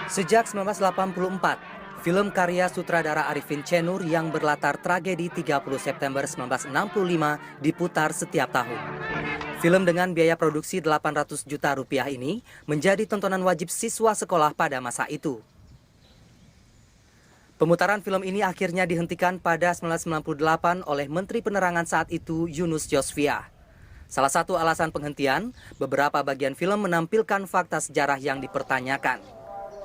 Sejak 1984, film karya sutradara Arifin C. Nur yang berlatar tragedi 30 September 1965 diputar setiap tahun. Film dengan biaya produksi 800 juta rupiah ini menjadi tontonan wajib siswa sekolah pada masa itu. Pemutaran film ini akhirnya dihentikan pada 1998 oleh Menteri Penerangan saat itu, Yunus Yosvia. Salah satu alasan penghentian, beberapa bagian film menampilkan fakta sejarah yang dipertanyakan.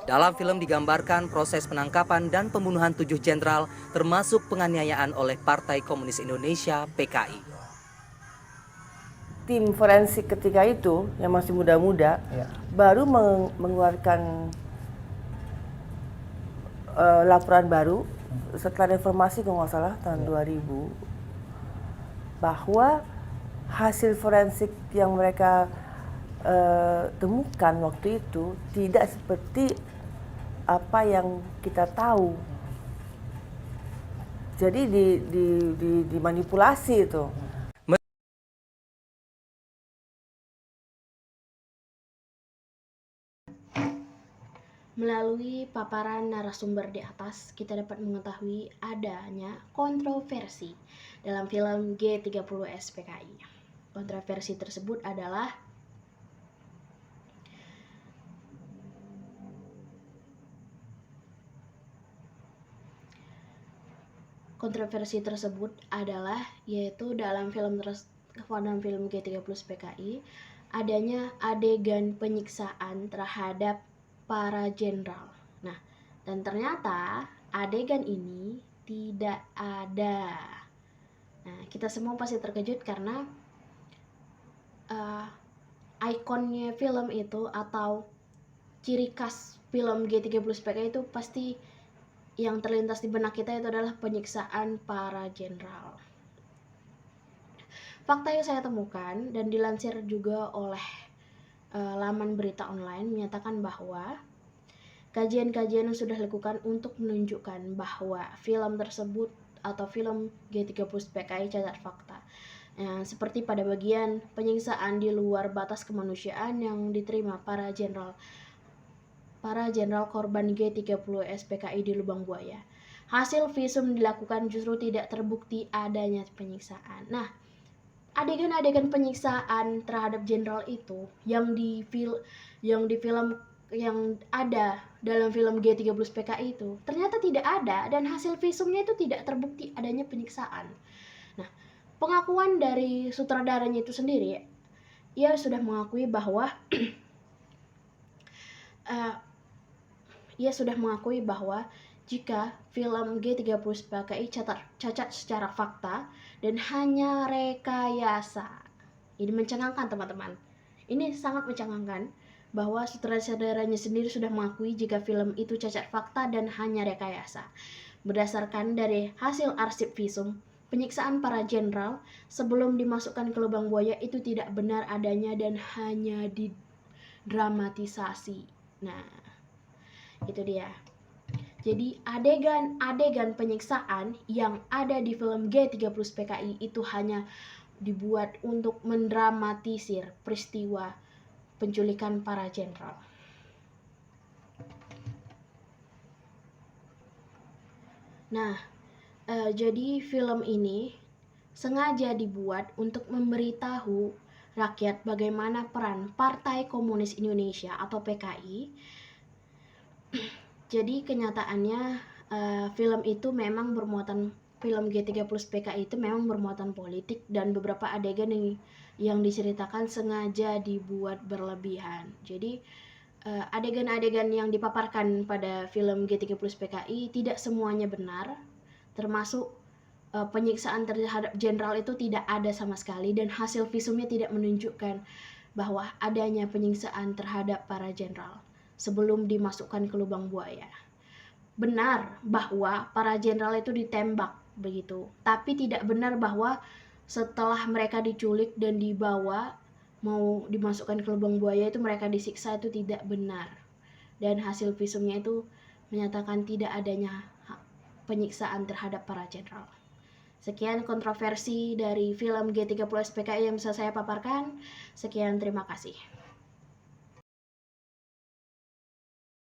Dalam film digambarkan proses penangkapan dan pembunuhan 7 jenderal, termasuk penganiayaan oleh Partai Komunis Indonesia (PKI). Tim forensik ketika itu, yang masih muda-muda, baru mengeluarkan laporan baru setelah reformasi kalau nggak salah tahun 2000, bahwa hasil forensik yang mereka temukan waktu itu tidak seperti apa yang kita tahu. Jadi dimanipulasi itu. Melalui paparan narasumber di atas, kita dapat mengetahui adanya kontroversi dalam film G30S PKI. Kontroversi tersebut adalah yaitu dalam film G30S PKI adanya adegan penyiksaan terhadap para jenderal. Nah, dan ternyata adegan ini tidak ada. Nah, kita semua pasti terkejut karena ikonnya film itu atau ciri khas film G30S PKI itu pasti yang terlintas di benak kita itu adalah penyiksaan para jenderal. Fakta yang saya temukan dan dilansir juga oleh laman berita online menyatakan bahwa kajian-kajian yang sudah dilakukan untuk menunjukkan bahwa film tersebut atau film G30S PKI cacat fakta. Seperti pada bagian penyiksaan di luar batas kemanusiaan yang diterima para jenderal korban G30S PKI di Lubang Buaya. Hasil visum dilakukan justru tidak terbukti adanya penyiksaan. Nah, adegan-adegan penyiksaan terhadap jenderal itu yang di film yang ada dalam film G30S PKI itu ternyata tidak ada, dan hasil visumnya itu tidak terbukti adanya penyiksaan. Nah, pengakuan dari sutradaranya itu sendiri, ia sudah mengakui bahwa jika film G30S PKI cacat secara fakta dan hanya rekayasa. Ini mencengangkan, teman-teman. Ini sangat mencengangkan bahwa sutradaranya sendiri sudah mengakui jika film itu cacat fakta dan hanya rekayasa. Berdasarkan dari hasil arsip visum, penyiksaan para jenderal sebelum dimasukkan ke lubang buaya itu tidak benar adanya dan hanya didramatisasi. Nah, itu dia. Jadi adegan penyiksaan yang ada di film G30S PKI itu hanya dibuat untuk mendramatisir peristiwa penculikan para jenderal. Nah, jadi film ini sengaja dibuat untuk memberitahu rakyat bagaimana peran Partai Komunis Indonesia atau PKI. Jadi kenyataannya film G30S PKI itu memang bermuatan politik, dan beberapa adegan yang diceritakan sengaja dibuat berlebihan. Jadi adegan-adegan yang dipaparkan pada film G30S PKI tidak semuanya benar, termasuk penyiksaan terhadap jenderal itu tidak ada sama sekali, dan hasil visumnya tidak menunjukkan bahwa adanya penyiksaan terhadap para jenderal sebelum dimasukkan ke lubang buaya. Benar bahwa para jenderal itu ditembak begitu, tapi tidak benar bahwa setelah mereka diculik dan dibawa mau dimasukkan ke lubang buaya itu mereka disiksa. Itu tidak benar, dan hasil visumnya itu menyatakan tidak adanya penyiksaan terhadap para jenderal. Sekian kontroversi dari film G30 SPKI yang bisa saya paparkan. Sekian, terima kasih.